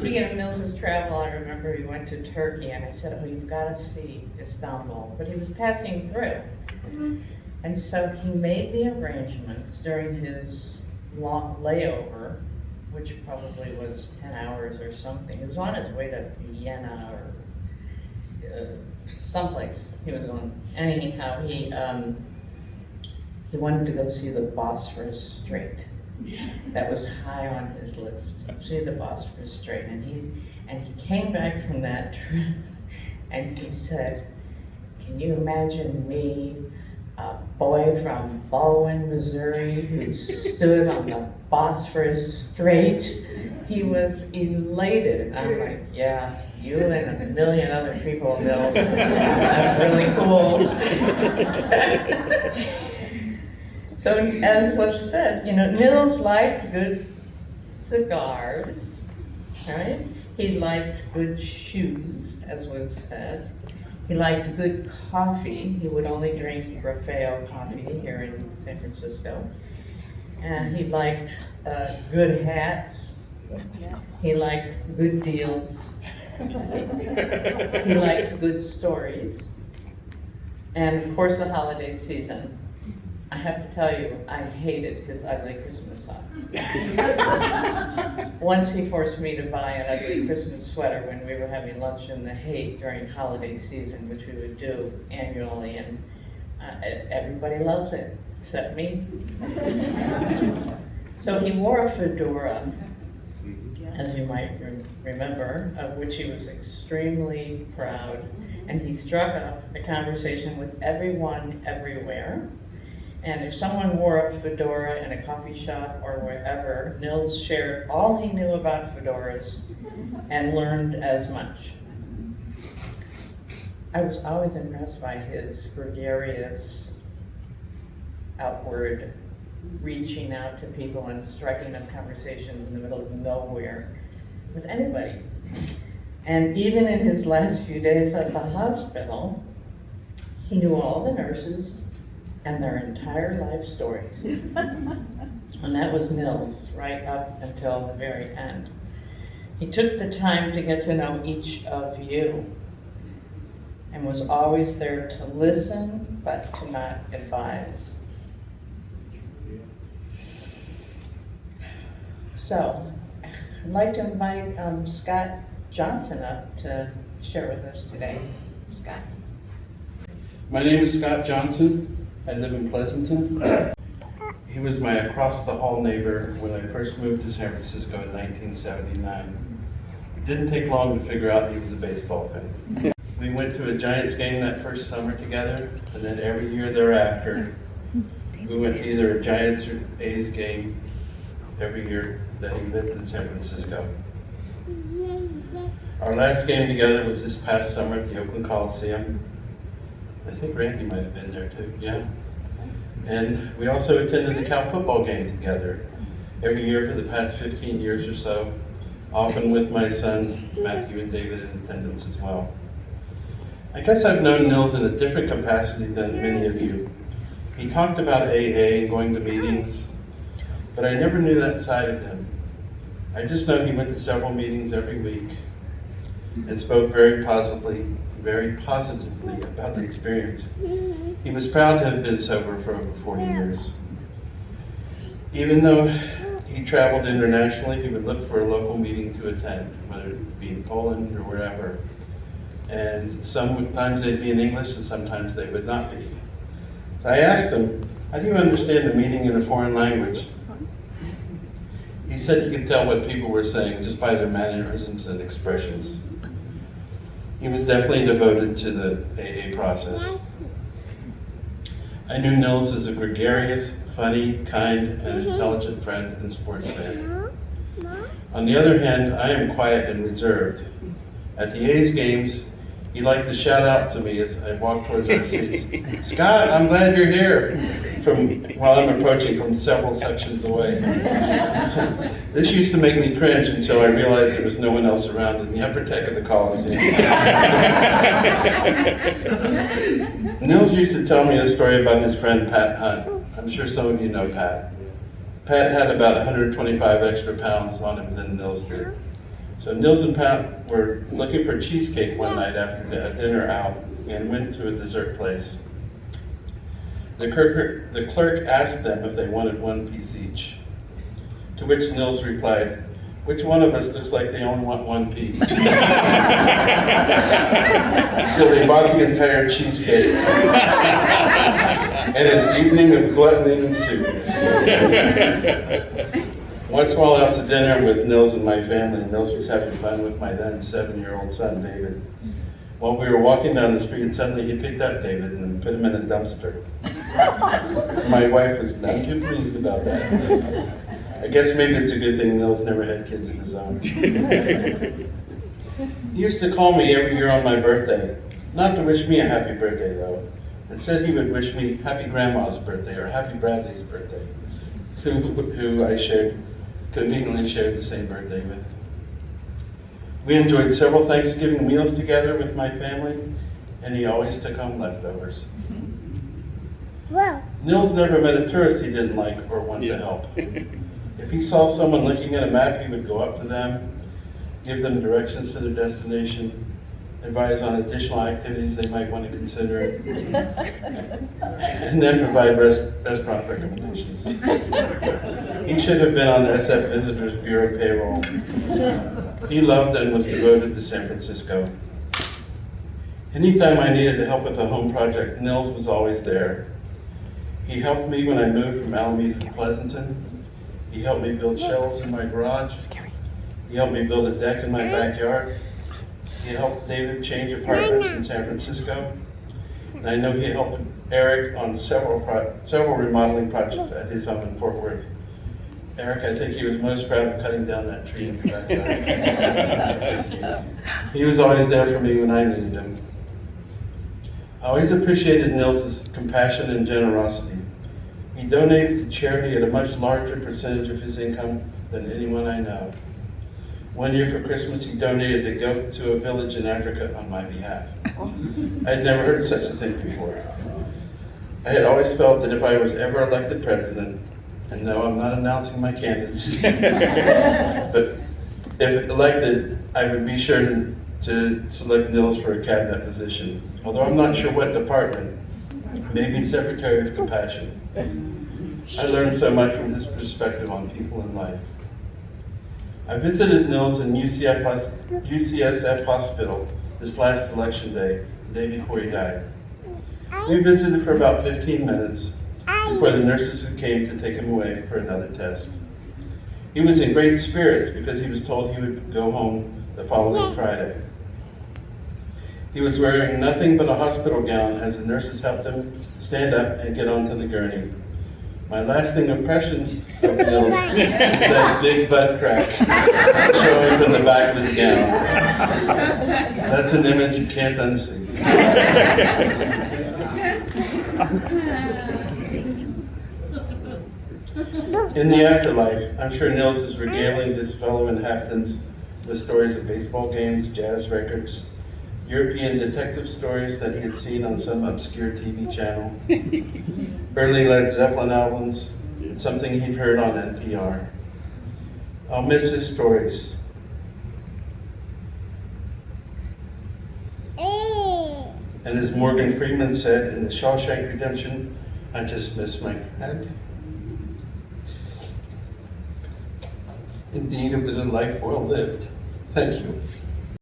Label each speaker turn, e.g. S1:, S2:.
S1: Speaking of Nils's travel, I remember he went to Turkey, and I said, oh, you've got to see Istanbul. But he was passing through. And so he made the arrangements during his long layover, which probably was 10 hours or something. He was on his way to Vienna or someplace he was going. Anyhow, he wanted to go see the Bosphorus Strait. That was high on his list. See the Bosphorus Strait, and he came back from that trip, and he said, "Can you imagine me, a boy from Baldwin, Missouri, who stood on the Bosphorus Strait?" He was elated. I'm like, yeah, you and a million other people, Nils. That's really cool. So as was said, Nils liked good cigars, right? He liked good shoes, as was said. He liked good coffee. He would only drink Raffaello coffee here in San Francisco. And he liked good hats. He liked good deals. He liked good stories. And of course, the holiday season. I have to tell you, I hated his ugly Christmas socks. Once he forced me to buy an ugly Christmas sweater when we were having lunch in the Haight during holiday season, which we would do annually, and everybody loves it, except me. So he wore a fedora, as you might remember, of which he was extremely proud, and he struck up a conversation with everyone everywhere. And if someone wore a fedora in a coffee shop or wherever, Nils shared all he knew about fedoras and learned as much. I was always impressed by his gregarious, outward reaching out to people and striking up conversations in the middle of nowhere with anybody. And even in his last few days at the hospital, he knew all the nurses and their entire life stories. And that was Nils, right up until the very end. He took the time to get to know each of you and was always there to listen, but to not advise. So, I'd like to invite Scott Johnson up to share with us today. Scott.
S2: My name is Scott Johnson. I live in Pleasanton. He was my across-the-hall neighbor when I first moved to San Francisco in 1979. It didn't take long to figure out he was a baseball fan. We went to a Giants game that first summer together, and then every year thereafter, we went to either a Giants or A's game every year that he lived in San Francisco. Our last game together was this past summer at the Oakland Coliseum. I think Randy might have been there too, yeah. And we also attended the Cal football game together every year for the past 15 years or so, often with my sons, Matthew and David, in attendance as well. I guess I've known Nils in a different capacity than many of you. He talked about AA and going to meetings, but I never knew that side of him. I just know he went to several meetings every week and spoke very positively about the experience. He was proud to have been sober for over 40 years. Even though he traveled internationally, he would look for a local meeting to attend, whether it be in Poland or wherever. And sometimes they'd be in English and sometimes they would not be. So I asked him, how do you understand a meeting in a foreign language? He said he could tell what people were saying just by their mannerisms and expressions. He was definitely devoted to the AA process. I knew Nils as a gregarious, funny, kind, and intelligent friend and sports fan. On the other hand, I am quiet and reserved. At the A's games, he liked to shout out to me as I walked towards our seats, "Scott, I'm glad you're here," while I'm approaching from several sections away. This used to make me cringe until I realized there was no one else around in the upper deck of the Coliseum. Nils used to tell me a story about his friend Pat Hunt. I'm sure some of you know Pat. Pat had about 125 extra pounds on him than Nils did. So Nils and Pat were looking for cheesecake one night after a dinner out and went to a dessert place. The clerk asked them if they wanted one piece each, to which Nils replied, "Which one of us looks like they only want one piece?" So they bought the entire cheesecake, and an evening of gluttony ensued. Once while out to dinner with Nils and my family, Nils was having fun with my then 7-year-old son, David. While we were walking down the street, suddenly he picked up David and put him in a dumpster. My wife was none too pleased about that. I guess maybe it's a good thing Nils never had kids of his own. He used to call me every year on my birthday, not to wish me a happy birthday though. Instead he would wish me happy grandma's birthday or happy Bradley's birthday, who I conveniently shared the same birthday with. We enjoyed several Thanksgiving meals together with my family, and he always took home leftovers.
S3: Wow.
S2: Nils never met a tourist he didn't like or want to help. If he saw someone looking at a map, he would go up to them, give them directions to their destination, advise on additional activities they might want to consider, and then provide restaurant recommendations. He should have been on the SF Visitors Bureau payroll. He loved and was devoted to San Francisco. Anytime I needed help with a home project, Nils was always there. He helped me when I moved from Alameda to Pleasanton. He helped me build shelves in my garage. He helped me build a deck in my backyard. He helped David change apartments in San Francisco. And I know he helped Eric on several remodeling projects at his home in Fort Worth. Eric, I think he was most proud of cutting down that tree in the backyard. He was always there for me when I needed him. I always appreciated Nils' compassion and generosity. He donated to charity at a much larger percentage of his income than anyone I know. One year for Christmas, he donated a goat to a village in Africa on my behalf. I'd never heard of such a thing before. I had always felt that if I was ever elected president, and no, I'm not announcing my candidacy, but if elected, I would be sure to select Nils for a cabinet position, although I'm not sure what department, maybe Secretary of Compassion. I learned so much from his perspective on people in life. I visited Nils in UCSF Hospital this last election day, the day before he died. We visited for about 15 minutes before the nurses who came to take him away for another test. He was in great spirits because he was told he would go home the following Friday. He was wearing nothing but a hospital gown as the nurses helped him stand up and get onto the gurney. My lasting impression of Nils is that big butt crack showing from the back of his gown. That's an image you can't unsee. In the afterlife, I'm sure Nils is regaling his fellow inhabitants with stories of baseball games, jazz records, European detective stories that he had seen on some obscure TV channel, early Led Zeppelin albums, and something he'd heard on NPR. I'll miss his stories. And as Morgan Freeman said in The Shawshank Redemption, I just miss my friend. Indeed, it was a life well lived. Thank you.